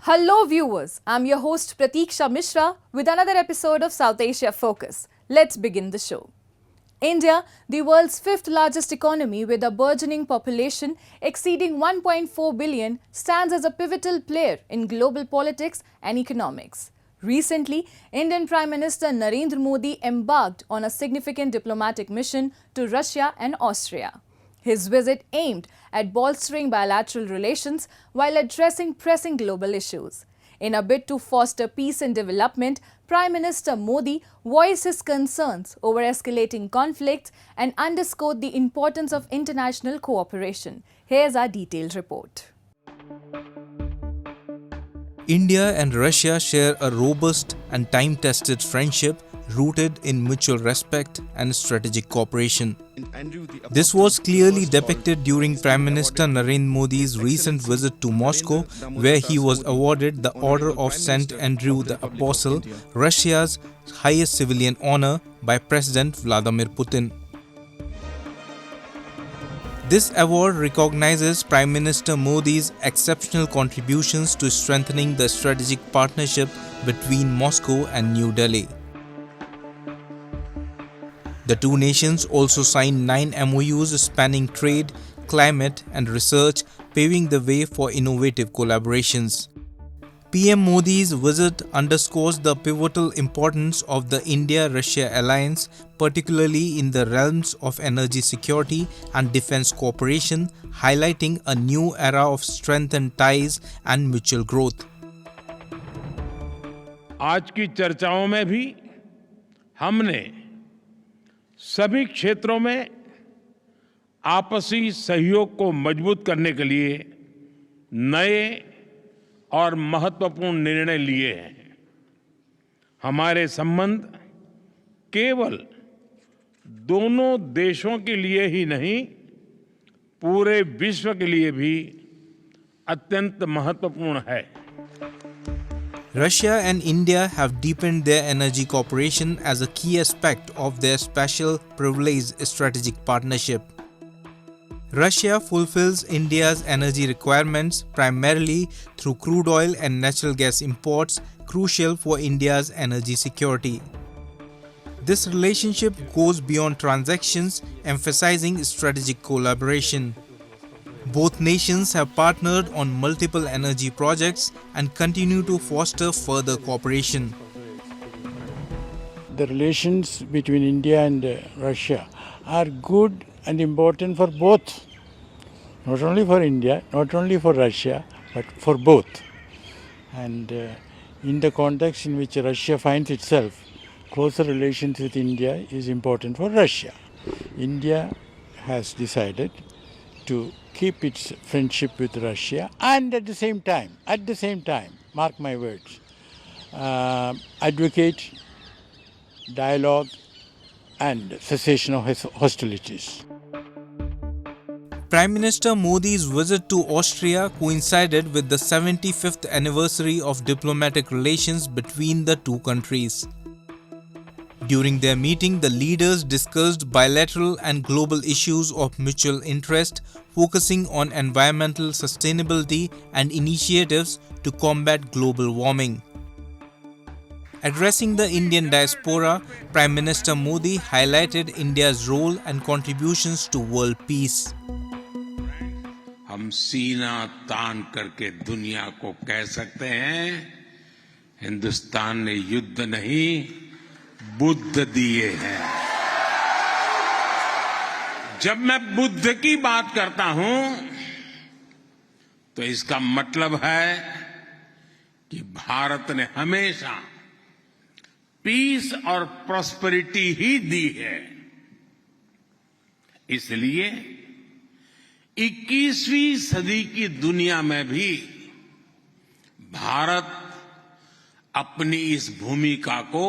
Hello viewers, I'm your host Pratiksha Mishra with another episode of South Asia Focus. Let's begin the show. India, the world's fifth largest economy with a burgeoning population exceeding 1.4 billion, stands as a pivotal player in global politics and economics. Recently, Indian Prime Minister Narendra Modi embarked on a significant diplomatic mission to Russia and Austria. His visit aimed at bolstering bilateral relations while addressing pressing global issues. In a bid to foster peace and development, Prime Minister Modi voiced his concerns over escalating conflicts and underscored the importance of international cooperation. Here's our detailed report. India and Russia share a robust and time-tested friendship rooted in mutual respect and strategic cooperation. This was clearly depicted during Prime Minister Narendra Modi's recent visit to Moscow, where he was awarded the Order of St. Andrew the Apostle, Russia's highest civilian honor, by President Vladimir Putin. This award recognizes Prime Minister Modi's exceptional contributions to strengthening the strategic partnership between Moscow and New Delhi. The two nations also signed 9 MOUs spanning trade, climate and research, paving the way for innovative collaborations. PM Modi's visit underscores the pivotal importance of the India-Russia alliance, particularly in the realms of energy security and defense cooperation, highlighting a new era of strengthened ties and mutual growth. आज की चर्चाओं में भी हमने सभी क्षेत्रों में आपसी सहयोग को मजबूत करने के लिए नए और महत्वपूर्ण निर्णय लिए हैं। हमारे संबंध केवल दोनों देशों के लिए ही नहीं, पूरे विश्व के लिए भी अत्यंत महत्वपूर्ण है। Russia and India have deepened their energy cooperation as a key aspect of their special privileged strategic partnership. Russia fulfills India's energy requirements primarily through crude oil and natural gas imports, crucial for India's energy security. This relationship goes beyond transactions, emphasizing strategic collaboration. Both nations have partnered on multiple energy projects and continue to foster further cooperation. The relations between India and Russia are good and important for both. Not only for India, not only for Russia, but for both. And in the context in which Russia finds itself, closer relations with India is important for Russia. India has decided to keep its friendship with Russia and at the same time, mark my words, advocate dialogue and cessation of hostilities. Prime Minister Modi's visit to Austria coincided with the 75th anniversary of diplomatic relations between the two countries. During their meeting, the leaders discussed bilateral and global issues of mutual interest, focusing on environmental sustainability and initiatives to combat global warming. Addressing the Indian diaspora, Prime Minister Modi highlighted India's role and contributions to world peace. हम सीना तान करके दुनिया को कह सकते हैं, हिंदुस्तान ने युद्ध नहीं, बुद्ध दिए हैं। जब मैं बुद्ध की बात करता हूं, तो इसका मतलब है कि भारत ने हमेशा पीस और प्रॉस्पेरिटी ही दी है। इसलिए 21वीं सदी की दुनिया में भी भारत अपनी इस भूमिका को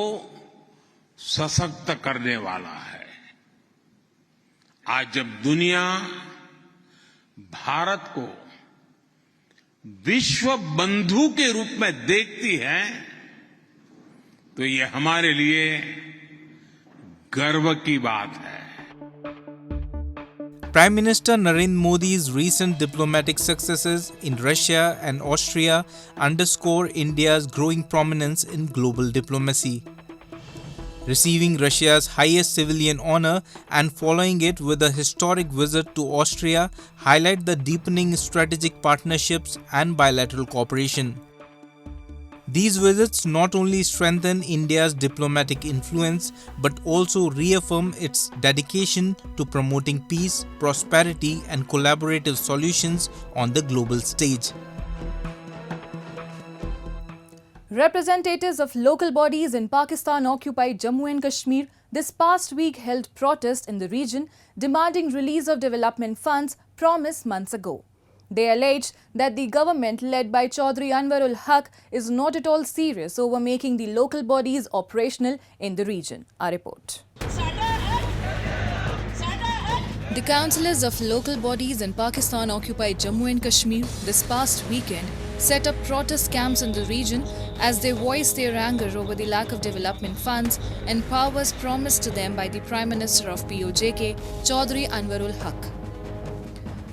सशक्त करने वाला है। आज जब दुनिया भारत को विश्व बंधु के रूप में देखती है, तो ये हमारे लिए गर्व की बात है। Prime Minister Narendra Modi's recent diplomatic successes in Russia and Austria underscore India's growing prominence in global diplomacy. Receiving Russia's highest civilian honor and following it with a historic visit to Austria highlight the deepening strategic partnerships and bilateral cooperation. These visits not only strengthen India's diplomatic influence but also reaffirm its dedication to promoting peace, prosperity, and collaborative solutions on the global stage. Representatives of local bodies in Pakistan-occupied Jammu and Kashmir this past week held protests in the region demanding release of development funds promised months ago. They alleged that the government led by Chaudhry Anwarul Haq is not at all serious over making the local bodies operational in the region. Our report. The councillors of local bodies in Pakistan-occupied Jammu and Kashmir this past weekend set up protest camps in the region as they voiced their anger over the lack of development funds and powers promised to them by the Prime Minister of POJK, Chaudhry Anwarul Haq.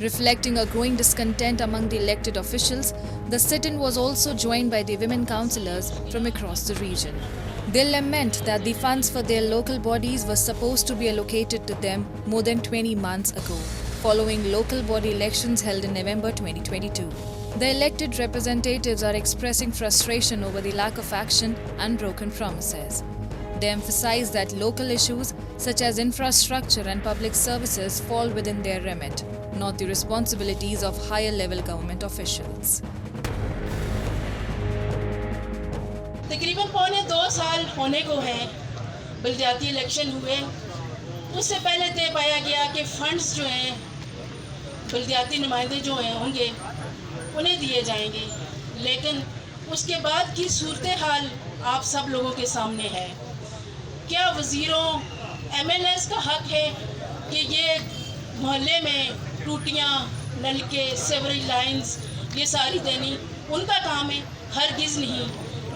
Reflecting a growing discontent among the elected officials, the sit-in was also joined by the women councillors from across the region. They lament that the funds for their local bodies were supposed to be allocated to them more than 20 months ago, following local body elections held in November 2022. The elected representatives are expressing frustration over the lack of action and broken promises. They emphasize that local issues such as infrastructure and public services fall within their remit, not the responsibilities of higher-level government officials. तकरीबन पौने 2 साल होने को हैं बलदियाती election हुए। उससे पहले तय पाया गया कि फंड्स जो हैं बलदियाती नुमाइंदे जो हैं होंगे उन्हें दिए जाएंगे, लेकिन उसके बाद की सूरत हाल आप सब लोगों के सामने है। क्या वज़ीरों MLAs का हक है कि ये मोहल्ले में टूटियाँ, नलके, सेवरेज लाइंस ये सारी देनी उनका काम है? हरगिज़ नहीं।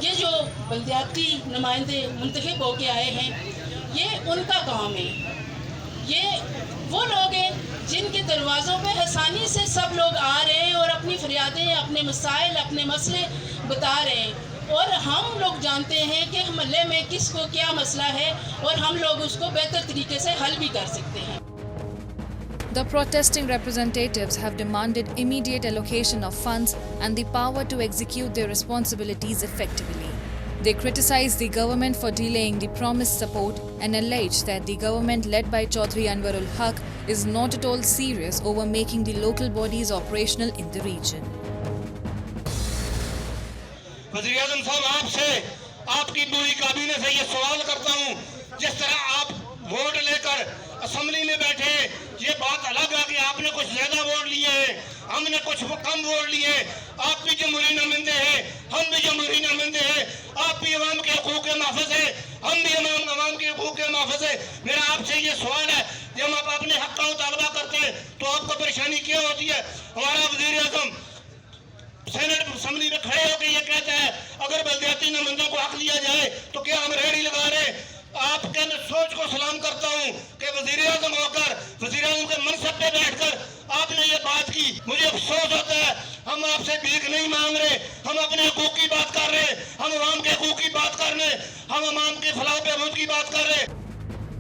ये जो बलदियाती नुमाइंदे मुंतखब होके आए हैं ये उनका काम है। ये वो लोग हैं जिनके दरवाज़ों पे आसानी से सब लोग आ रहे हैं और अपनी फरियादें, अपने मसाइल, अपने मसले बता रहे हैं और हम लोग जानते हैं कि मोहल्ले में किसको क्या मसला है और हम लोग उसको बेहतर तरीके से हल भी कर सकते हैं। The protesting representatives have demanded immediate allocation of funds and the power to execute their responsibilities effectively. They criticize the government for delaying the promised support and allege that the government led by Chaudhry Anwarul Haq is not at all serious over making the local bodies operational in the region. वज़ीर आज़म साहब, आपसे, आपकी पूरी काबीना से ये सवाल करता हूँ, जिस तरह आप वोट लेकर असेंबली में बैठे, ये बात अलग है कि आपने कुछ ज्यादा वोट लिए हैं, हमने कुछ कम वोट लिए। आप भी जमहूरी नुमाइंदे हैं, हम भी जमहूरी नुमाइंदे हैं। आप भी अवाम के हकूक़ के महफ़िज़ हैं, हम भी अवाम के हकूक़ के महफ़िज़ हैं। मेरा आपसे ये सवाल है, जब आप अपने हक़ का मुतालबा करते हैं तो आपको परेशानी क्यों होती है? हमारा वज़ीर आज़म सेनेट असेंबली में खड़े होकर ये कहता है अगर बलदियाती नुमाइंदों को हक दिया जाए तो क्या हम रेहड़ी लगा रहे? आपके सोच को सलाम करता हूँ कि वज़ीर आज़म होकर, वज़ीर आज़म के मनसब पे बैठकर आपने ये बात की। मुझे अफसोस होता है, हम आपसे भीख नहीं मांग रहे, हम अपने हकूक़ की बात कर रहे, हम अवाम के हकूक़ की बात कर रहे, हम अवाम के फलाह बहबूद की बात कर रहे।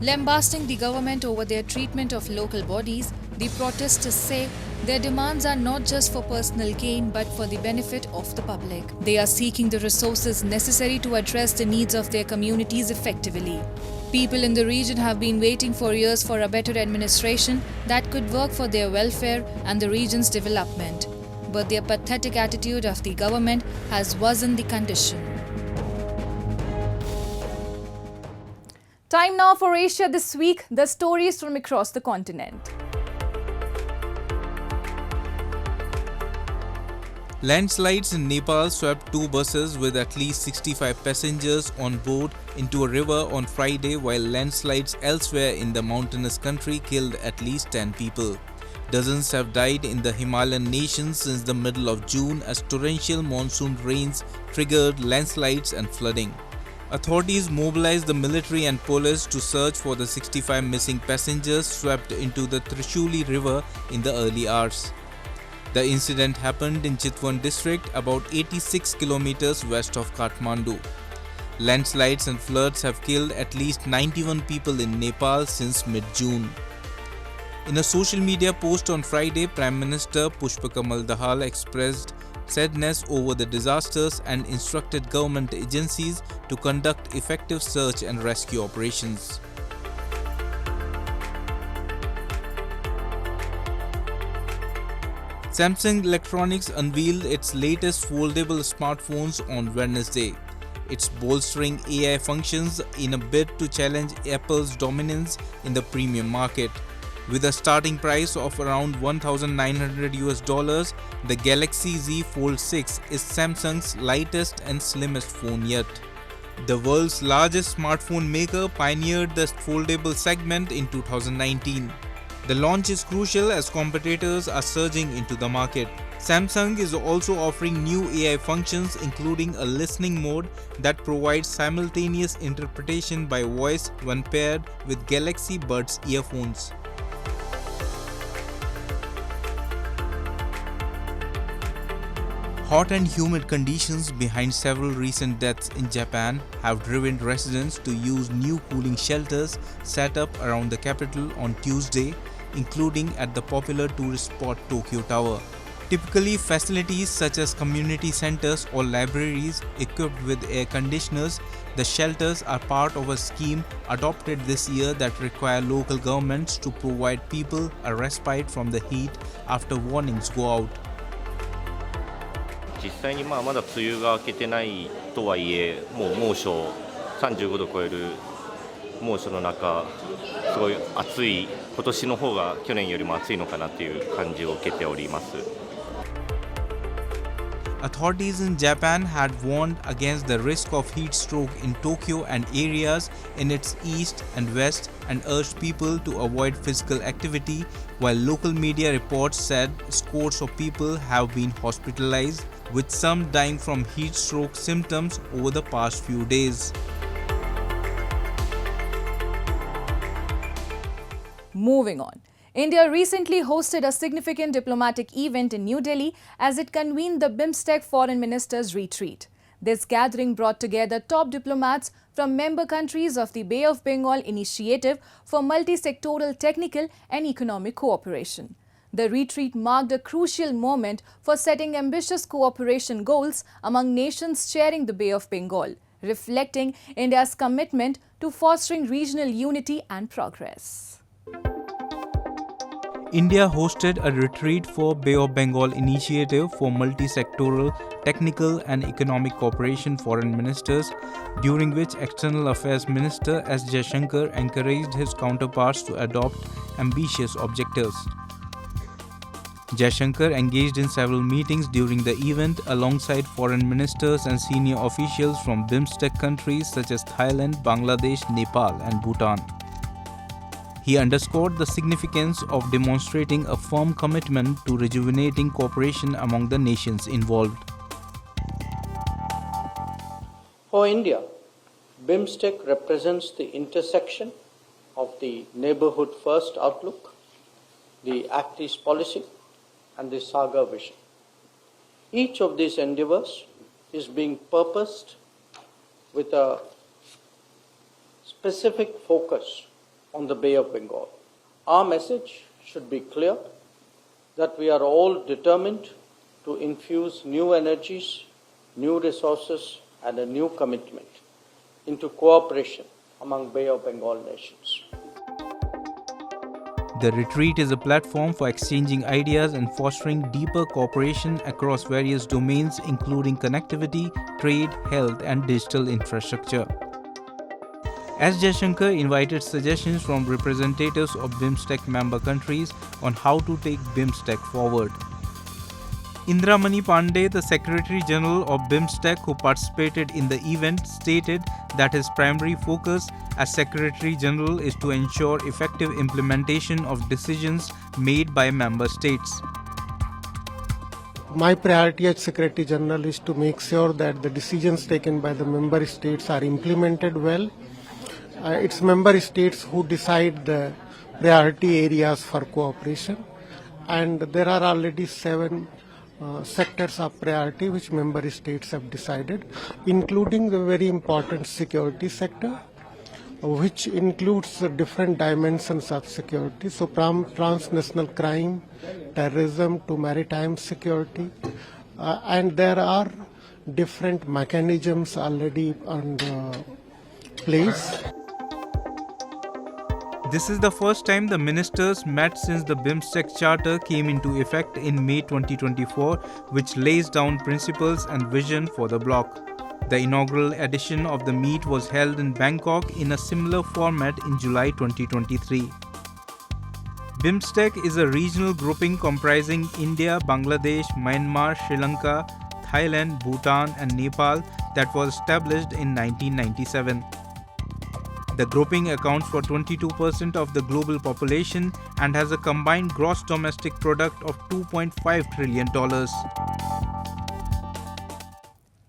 Lambasting the government over their treatment of local bodies, the protesters say their demands are not just for personal gain but for the benefit of the public. They are seeking the resources necessary to address the needs of their communities effectively. People in the region have been waiting for years for a better administration that could work for their welfare and the region's development. But their pathetic attitude of the government has worsened the condition. Time now for Asia This Week, the stories from across the continent. Landslides in Nepal swept 2 buses with at least 65 passengers on board into a river on Friday, while landslides elsewhere in the mountainous country killed at least 10 people. Dozens have died in the Himalayan nations since the middle of June as torrential monsoon rains triggered landslides and flooding. Authorities mobilized the military and police to search for the 65 missing passengers swept into the Trishuli River in the early hours. The incident happened in Chitwan district, about 86 kilometers west of Kathmandu. Landslides and floods have killed at least 91 people in Nepal since mid-June. In a social media post on Friday, Prime Minister Pushpakamal Dahal expressed sadness over the disasters and instructed government agencies to conduct effective search and rescue operations. Samsung Electronics unveiled its latest foldable smartphones on Wednesday. It's bolstering AI functions in a bid to challenge Apple's dominance in the premium market. With a starting price of around $1,900, the Galaxy Z Fold 6 is Samsung's lightest and slimmest phone yet. The world's largest smartphone maker pioneered the foldable segment in 2019. The launch is crucial as competitors are surging into the market. Samsung is also offering new AI functions, including a listening mode that provides simultaneous interpretation by voice when paired with Galaxy Buds earphones. Hot and humid conditions behind several recent deaths in Japan have driven residents to use new cooling shelters set up around the capital on Tuesday, including at the popular tourist spot Tokyo Tower. Typically, facilities such as community centers or libraries equipped with air conditioners, the shelters are part of a scheme adopted this year that require local governments to provide people a respite from the heat after warnings go out. 実際にまだ梅雨が明けてないとはいえ、もう猛暑35度超える猛暑の中、すごい暑い、今年の方が去年よりも暑いのかなっていう感じを受けております。Authorities in Japan had warned against the risk of heat stroke in Tokyo and areas in its east and west and urged people to avoid physical activity, while local media reports said scores of people have been hospitalized, with some dying from heat stroke symptoms over the past few days. Moving on. India recently hosted a significant diplomatic event in New Delhi as it convened the BIMSTEC Foreign Ministers Retreat. This gathering brought together top diplomats from member countries of the Bay of Bengal Initiative for Multi-Sectoral Technical and Economic Cooperation. The retreat marked a crucial moment for setting ambitious cooperation goals among nations sharing the Bay of Bengal, reflecting India's commitment to fostering regional unity and progress. India hosted a retreat for Bay of Bengal Initiative for Multi-Sectoral Technical and Economic Cooperation Foreign Ministers, during which External Affairs Minister S. Jaishankar encouraged his counterparts to adopt ambitious objectives. Jaishankar engaged in several meetings during the event alongside foreign ministers and senior officials from BIMSTEC countries such as Thailand, Bangladesh, Nepal and Bhutan. He underscored the significance of demonstrating a firm commitment to rejuvenating cooperation among the nations involved. For India, BIMSTEC represents the intersection of the neighbourhood first outlook, the Act East policy and the Saga vision. Each of these endeavours is being purposed with a specific focus on the Bay of Bengal. Our message should be clear that we are all determined to infuse new energies, new resources and a new commitment into cooperation among Bay of Bengal nations. The retreat is a platform for exchanging ideas and fostering deeper cooperation across various domains including connectivity, trade, health and digital infrastructure. S. Jaishankar invited suggestions from representatives of BIMSTEC member countries on how to take BIMSTEC forward. Indramani Pandey, the Secretary General of BIMSTEC who participated in the event, stated that his primary focus as Secretary General is to ensure effective implementation of decisions made by member states. my priority as Secretary General is to make sure that the decisions taken by the member states are implemented well. It's member states who decide the priority areas for cooperation, and there are already 7 sectors of priority which member states have decided, including the very important security sector, which includes the different dimensions of security, so from transnational crime, terrorism to maritime security, and there are different mechanisms already on place. This is the first time the ministers met since the BIMSTEC Charter came into effect in May 2024, which lays down principles and vision for the bloc. The inaugural edition of the meet was held in Bangkok in a similar format in July 2023. BIMSTEC is a regional grouping comprising India, Bangladesh, Myanmar, Sri Lanka, Thailand, Bhutan and Nepal that was established in 1997. The grouping accounts for 22% of the global population and has a combined gross domestic product of $2.5 trillion.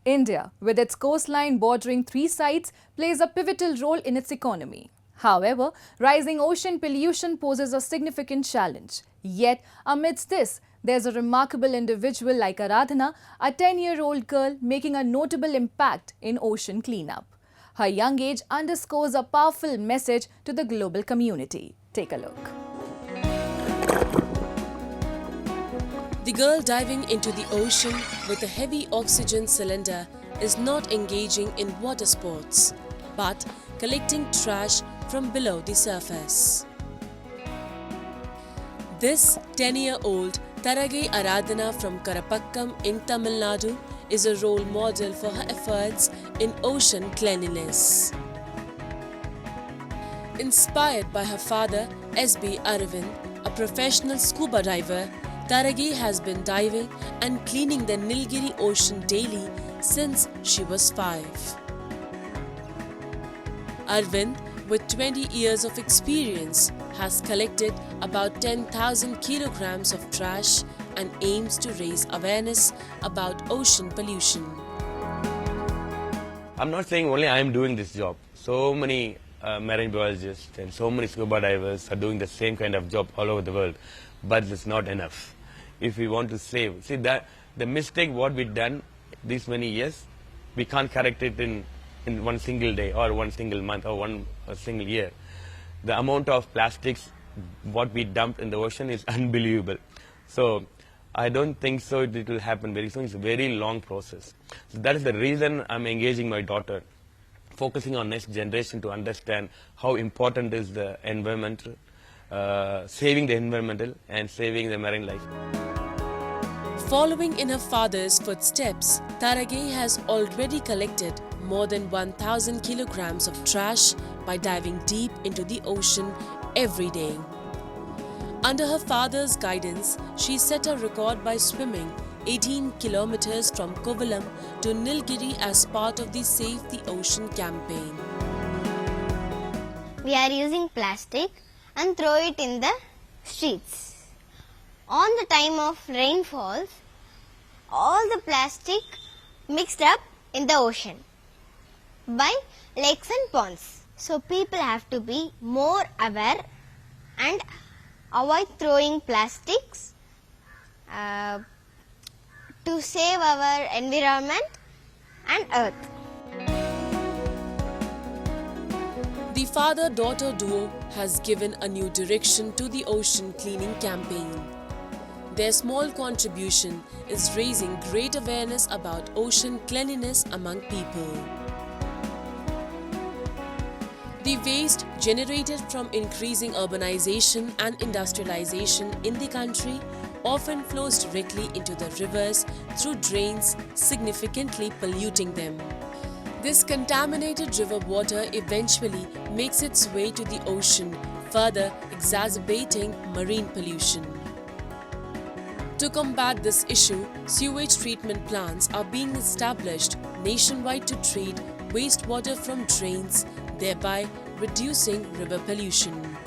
India, with its coastline bordering 3 sides, plays a pivotal role in its economy. However, rising ocean pollution poses a significant challenge. Yet, amidst this, there's a remarkable individual like Aradhana, a 10-year-old girl making a notable impact in ocean cleanup. Her young age underscores a powerful message to the global community. Take a look. The girl diving into the ocean with a heavy oxygen cylinder is not engaging in water sports, but collecting trash from below the surface. This 10-year-old Tharage Aradhana from Karapakkam in Tamil Nadu is a role model for her efforts in ocean cleanliness. Inspired by her father, S.B. Aravind, a professional scuba diver, Tharage has been diving and cleaning the Nilgiri Ocean daily since she was 5. Aravind, with 20 years of experience, has collected about 10,000 kilograms of trash and aims to raise awareness about ocean pollution. I'm not saying only I am doing this job. So many marine biologists and so many scuba divers are doing the same kind of job all over the world, but it's not enough. If we want to save, see that the mistake what we done these many years, we can't correct it in one single day or one single month or one single year. The amount of plastics what we dumped in the ocean is unbelievable. So I don't think so it will happen very soon. It's a very long process. So that is the reason I'm engaging my daughter, focusing on next generation to understand how important is the environmental, saving the environmental and saving the marine life. Following in her father's footsteps, Tharage has already collected more than 1,000 kilograms of trash by diving deep into the ocean every day. Under her father's guidance, she set a record by swimming 18 kilometers from Kovalam to Nilgiri as part of the Save the Ocean campaign. We are using plastic and throw it in the streets. On the time of rainfalls, all the plastic mixed up in the ocean by lakes and ponds. So people have to be more aware and avoid throwing plastics to save our environment and earth. The father-daughter duo has given a new direction to the ocean cleaning campaign. Their small contribution is raising great awareness about ocean cleanliness among people. The waste generated from increasing urbanization and industrialization in the country often flows directly into the rivers through drains, significantly polluting them. This contaminated river water eventually makes its way to the ocean, further exacerbating marine pollution. To combat this issue, sewage treatment plants are being established nationwide to treat wastewater from drains, thereby reducing river pollution.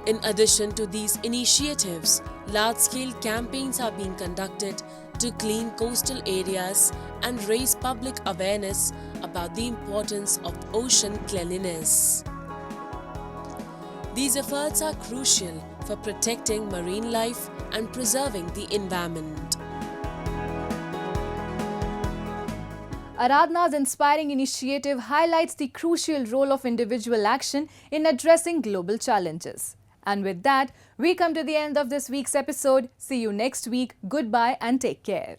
In addition to these initiatives, large-scale campaigns are being conducted to clean coastal areas and raise public awareness about the importance of ocean cleanliness. These efforts are crucial for protecting marine life and preserving the environment. Aradhana's inspiring initiative highlights the crucial role of individual action in addressing global challenges. And with that, we come to the end of this week's episode. See you next week. Goodbye and take care.